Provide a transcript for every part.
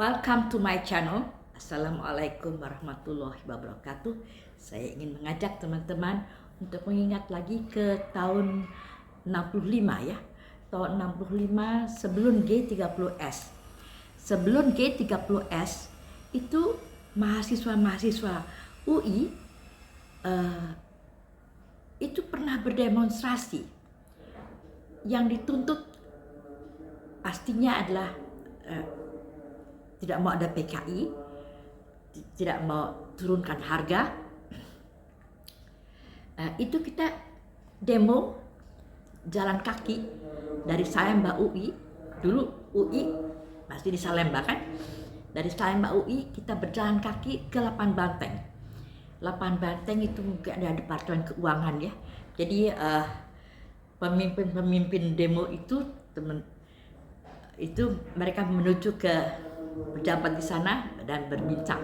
Welcome to my channel. Assalamualaikum warahmatullahi wabarakatuh. Saya ingin mengajak teman-teman untuk mengingat lagi ke tahun 65 ya. Tahun 65 sebelum G30S. Sebelum G30S itu mahasiswa-mahasiswa UI itu pernah berdemonstrasi. Yang dituntut pastinya adalah tidak mau ada PKI, tidak mau turunkan harga. Itu kita demo jalan kaki dari Salemba UI, dulu UI masih di Salemba kan, dari Salemba UI kita berjalan kaki ke Lapan Banteng. Lapan Banteng itu mungkin ada Departemen Keuangan ya, jadi pemimpin-pemimpin demo itu mereka menuju ke pejabat di sana dan berbincang.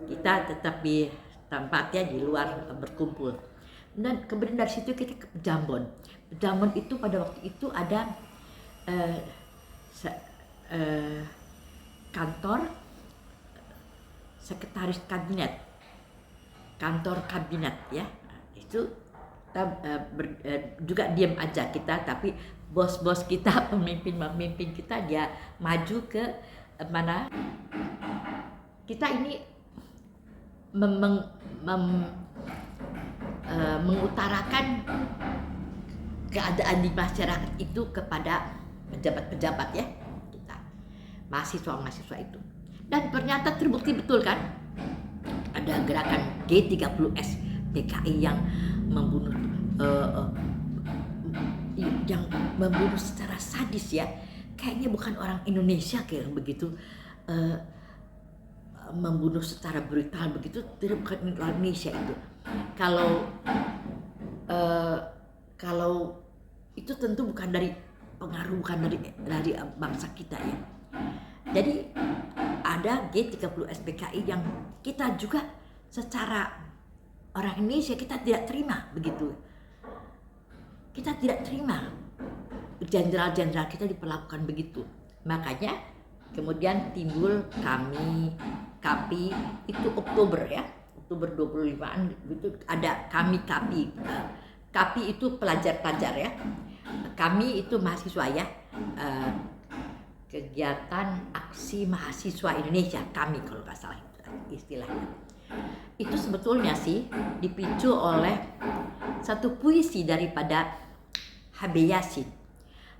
Kita tetap di tempatnya di luar berkumpul. Dan kemudian dari situ kita ke Pejambon. Pejambon itu pada waktu itu ada kantor sekretaris kabinet, kantor kabinet ya. Itu kita juga diam aja kita, tapi bos-bos kita, pemimpin kita dia maju ke mana. Kita ini mengutarakan keadaan di masyarakat itu kepada pejabat-pejabat ya, kita mahasiswa itu. Dan ternyata terbukti betul kan, ada gerakan G30S PKI yang membunuh secara sadis ya. Kayaknya bukan orang Indonesia kayak begitu, membunuh secara brutal begitu, tidak, bukan orang Indonesia itu. Kalau itu tentu bukan dari pengaruh, bukan dari bangsa kita ya. Jadi ada G30S PKI yang kita juga secara orang Indonesia kita tidak terima begitu. Kita tidak terima jenderal-jenderal kita diperlakukan begitu. Makanya kemudian timbul KAPI itu Oktober ya, Oktober 25-an itu ada KAPI. KAPI itu pelajar-pelajar ya. Kami itu mahasiswa ya. Kegiatan Aksi Mahasiswa Indonesia, kami kalau nggak salah istilahnya. Itu sebetulnya sih dipicu oleh satu puisi daripada HB Yasin.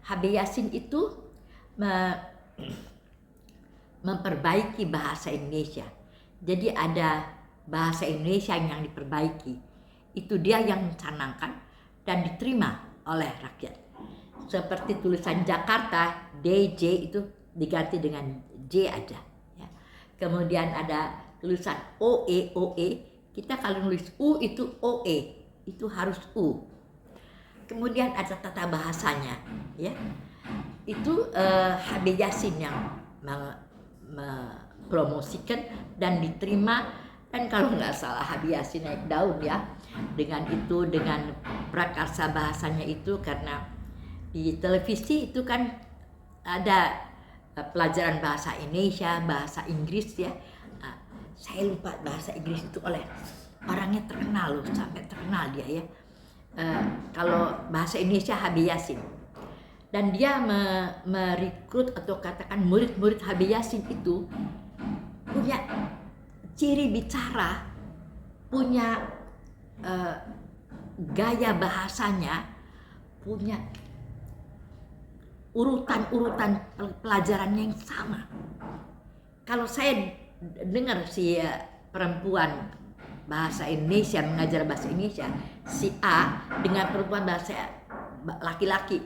HB Yasin itu memperbaiki bahasa Indonesia. Jadi ada bahasa Indonesia yang diperbaiki. Itu dia yang mencanangkan dan diterima oleh rakyat. Seperti tulisan Jakarta, DJ itu diganti dengan J aja. Ya. Kemudian ada tulisan OE, kita kalau nulis U itu OE, itu harus U. Kemudian ada tata bahasanya, ya. Itu HB Yasin yang mempromosikan dan diterima. Dan kalau nggak salah HB Yasin naik daun ya, dengan prakarsa bahasanya itu, karena di televisi itu kan ada pelajaran bahasa Indonesia, bahasa Inggris ya. Saya lupa bahasa Inggris itu oleh orangnya terkenal loh, sampai terkenal dia ya. Kalau bahasa Indonesia HB Yasin. Dan dia merekrut atau katakan murid-murid HB Yasin itu punya ciri bicara, punya gaya bahasanya, punya urutan pelajarannya yang sama. Kalau saya dengar si perempuan bahasa Indonesia mengajar bahasa Indonesia, si A dengan perempuan bahasa laki-laki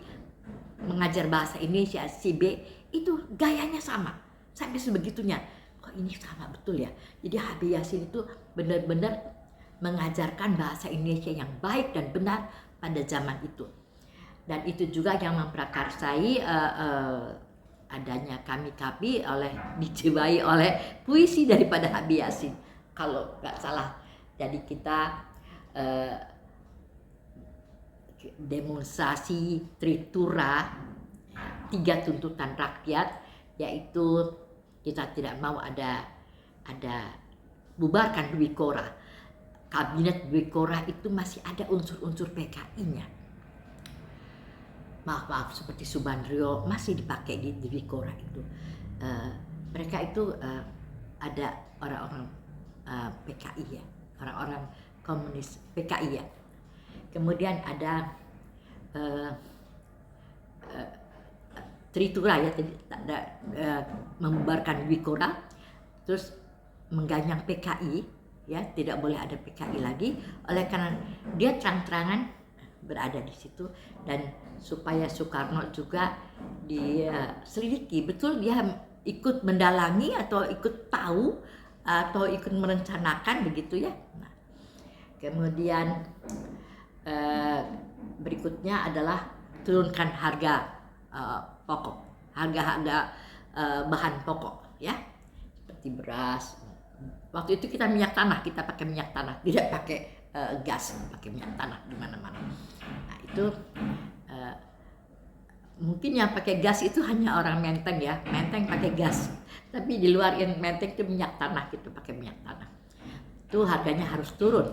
mengajar bahasa Indonesia, si B itu gayanya sama, sampai sebegitunya. Kok ini sama betul ya? Jadi HB Yasin itu benar-benar mengajarkan bahasa Indonesia yang baik dan benar pada zaman itu. Dan itu juga yang memprakarsai adanya KAPI dijiwai oleh puisi daripada HB Yasin kalau nggak salah. Jadi kita demonstrasi Tritura 3 tuntutan rakyat, yaitu kita tidak mau ada bubarkan Dwi Korah. Kabinet Dwi Korah itu masih ada unsur-unsur PKI-nya. Maaf seperti Subandrio masih dipakai di Dwi Korah itu. Mereka itu ada orang-orang PKI ya, orang-orang komunis PKI ya. Kemudian ada Tritura ya, ada membubarkan Dwi Korah, terus mengganyang PKI ya, tidak boleh ada PKI lagi, oleh karena dia terang-terangan berada di situ, dan supaya Soekarno juga diselidiki betul dia ikut mendalangi atau ikut tahu atau ikut merencanakan begitu ya. Nah, kemudian berikutnya adalah turunkan harga pokok, harga bahan pokok ya, seperti beras. Waktu itu kita minyak tanah, kita pakai minyak tanah, tidak pakai gas, pakai minyak tanah di mana-mana. Nah itu mungkin yang pakai gas itu hanya orang Menteng ya, Menteng pakai gas, tapi di luar yang Menteng itu minyak tanah gitu, pakai minyak tanah. Itu harganya harus turun.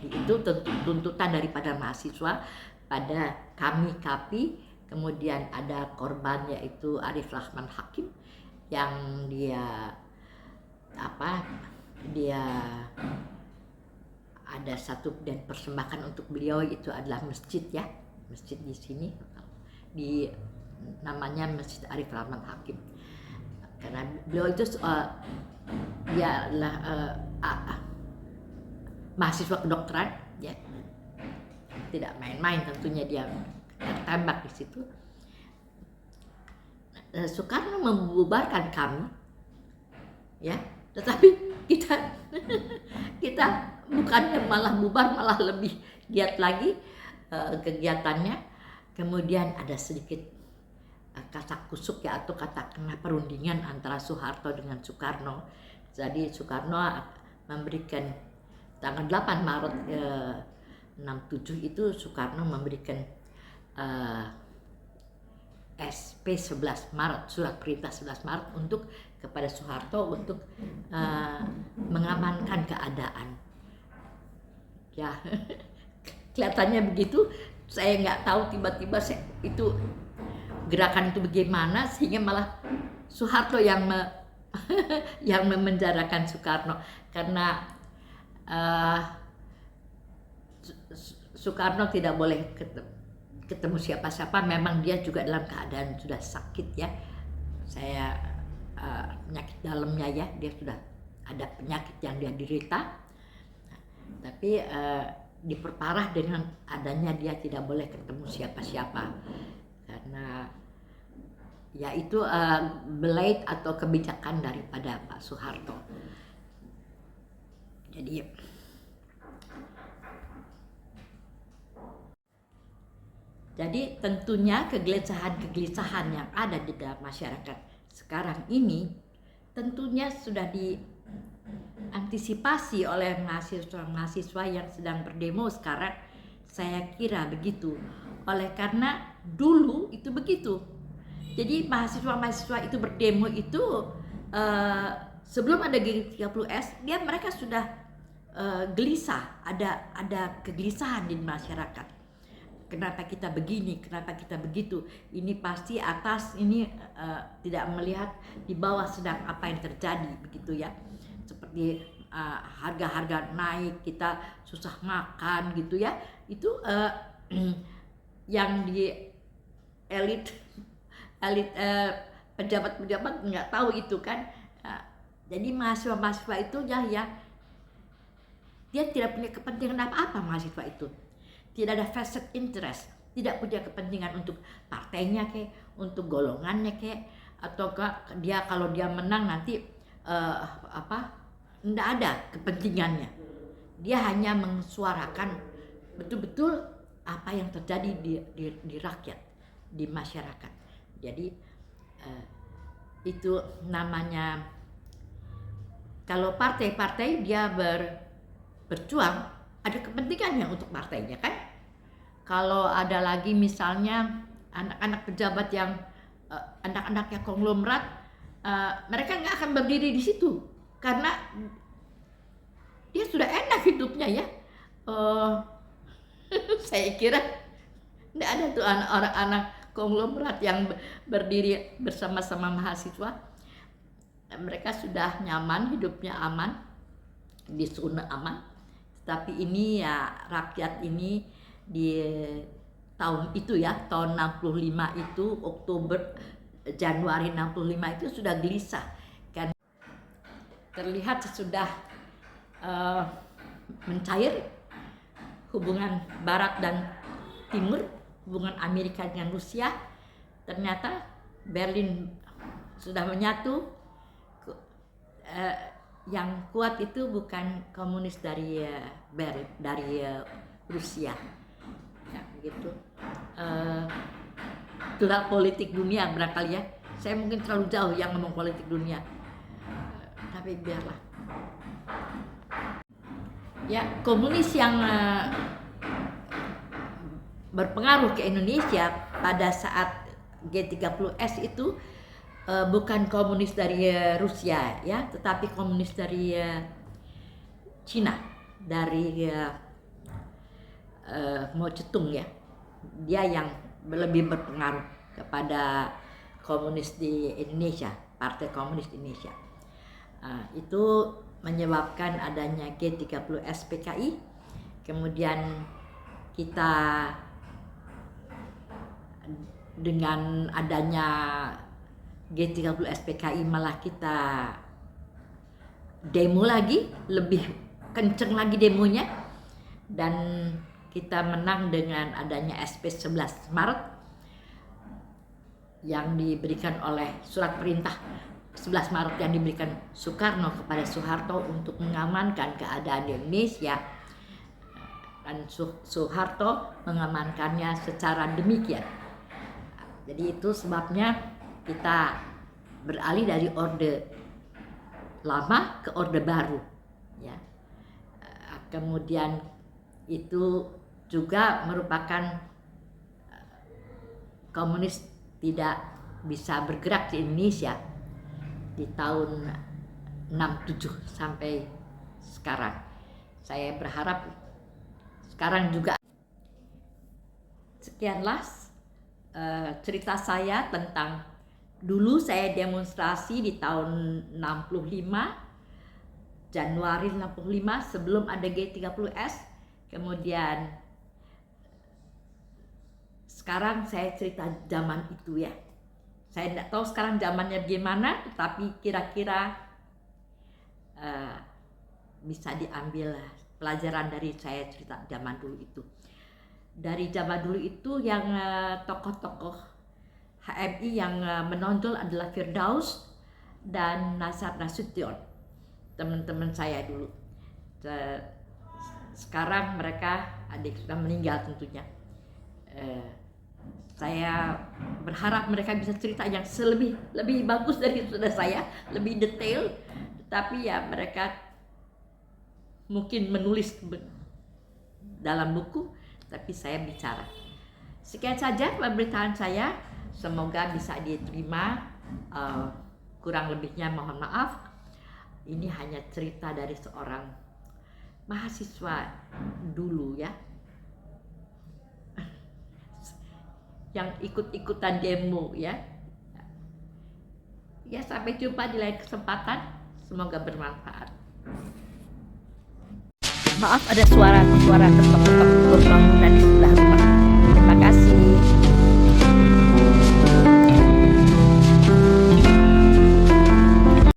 Jadi itu tuntutan daripada mahasiswa pada kami KAPI. Kemudian ada korban yaitu Arif Rahman Hakim yang dia ada satu dan persembahkan untuk beliau itu adalah masjid ya, masjid di sini namanya Masjid Arif Rahman Hakim, karena beliau itu dia adalah mahasiswa kedokteran ya, tidak main-main tentunya, dia tembak di situ. Soekarno membubarkan kami ya, tetapi kita bukannya malah bubar, malah lebih giat lagi kegiatannya. Kemudian ada sedikit kata kusuk ya, atau kata kena perundingan antara Soeharto dengan Soekarno. Jadi Soekarno memberikan tanggal 8 Maret 67 itu Soekarno memberikan SP 11 Maret, surat perintah 11 Maret kepada Soeharto untuk mengamankan keadaan. Ya, kelihatannya begitu. Saya nggak tahu tiba-tiba itu gerakan itu bagaimana sehingga malah Soeharto yang yang memenjarakan Soekarno, karena Soekarno tidak boleh ketemu siapa-siapa. Memang dia juga dalam keadaan sudah sakit ya, saya penyakit dalamnya ya, dia sudah ada penyakit yang dia derita. Tapi diperparah dengan adanya dia tidak boleh ketemu siapa-siapa, karena ya itu belait atau kebijakan daripada Pak Soeharto. Jadi tentunya kegelisahan yang ada di dalam masyarakat sekarang ini tentunya sudah diantisipasi oleh mahasiswa yang sedang berdemo sekarang. Saya kira begitu. Oleh karena dulu itu begitu. Jadi mahasiswa itu berdemo itu sebelum ada G30S, mereka sudah gelisah, ada kegelisahan di masyarakat. Kenapa kita begini, kenapa kita begitu? Ini pasti atas ini tidak melihat di bawah sedang apa yang terjadi begitu ya. Seperti harga-harga naik, kita susah makan gitu ya. Itu yang di elit pejabat-pejabat nggak tahu itu kan. Jadi mahasiswa itu ya dia tidak punya kepentingan apa-apa. Mahasiswa itu tidak ada vested interest, tidak punya kepentingan untuk partainya untuk golongannya atau dia kalau dia menang nanti tidak ada kepentingannya. Dia hanya mensuarakan betul-betul apa yang terjadi di rakyat, di masyarakat. Jadi itu namanya, kalau partai-partai dia berjuang, ada kepentingannya untuk partainya kan. Kalau ada lagi misalnya anak-anak pejabat yang anak-anaknya konglomerat, mereka nggak akan berdiri di situ karena dia sudah enak hidupnya ya. Saya kira nggak ada tuh anak-anak konglomerat yang berdiri bersama-sama mahasiswa. Mereka sudah nyaman, hidupnya aman, di zona aman. Tapi ini ya rakyat ini di tahun itu ya, tahun 65 itu, Januari 65 itu sudah gelisah. Kan terlihat sudah mencair hubungan Barat dan Timur, hubungan Amerika dengan Rusia. Ternyata Berlin sudah menyatu. Yang kuat itu bukan komunis dari Rusia, ya begitu. Itulah politik dunia barangkali ya. Saya mungkin terlalu jauh yang ngomong politik dunia, tapi biarlah. Ya, komunis yang berpengaruh ke Indonesia pada saat G30S itu bukan komunis dari Rusia ya, tetapi komunis dari Cina, dari Mao Zedong ya. Dia yang lebih berpengaruh kepada komunis di Indonesia, Partai Komunis Indonesia. Itu menyebabkan adanya G30S PKI. Kemudian kita dengan adanya G30S PKI malah kita demo lagi, lebih kenceng lagi demonya, dan kita menang dengan adanya SP 11 Maret yang diberikan oleh surat perintah 11 Maret yang diberikan Soekarno kepada Soeharto untuk mengamankan keadaan di Indonesia, dan Soeharto mengamankannya secara demikian. Jadi itu sebabnya kita beralih dari orde lama ke orde baru ya. Kemudian itu juga merupakan komunis tidak bisa bergerak di Indonesia di tahun 67 sampai sekarang. Saya berharap sekarang juga. Sekianlah cerita saya tentang dulu saya demonstrasi di tahun 65, Januari 65, sebelum ada G30S. Kemudian sekarang saya cerita zaman itu ya. Saya tidak tahu sekarang zamannya gimana, tetapi kira-kira bisa diambil pelajaran dari saya cerita zaman dulu itu. Dari zaman dulu itu yang tokoh-tokoh HMI yang menonjol adalah Firdaus dan Nasar Nasution, teman-teman saya dulu. Sekarang mereka adik sudah meninggal tentunya. Saya berharap mereka bisa cerita yang lebih bagus dari sudah saya, lebih detail. Tetapi ya mereka mungkin menulis dalam buku, tapi saya bicara. Sekian saja pemberitaan saya. Semoga bisa diterima, kurang lebihnya mohon maaf. Ini hanya cerita dari seorang mahasiswa dulu ya, yang ikut-ikutan demo ya. Ya, sampai jumpa di lain kesempatan, semoga bermanfaat. Maaf ada suara ketok-ketok bangunan di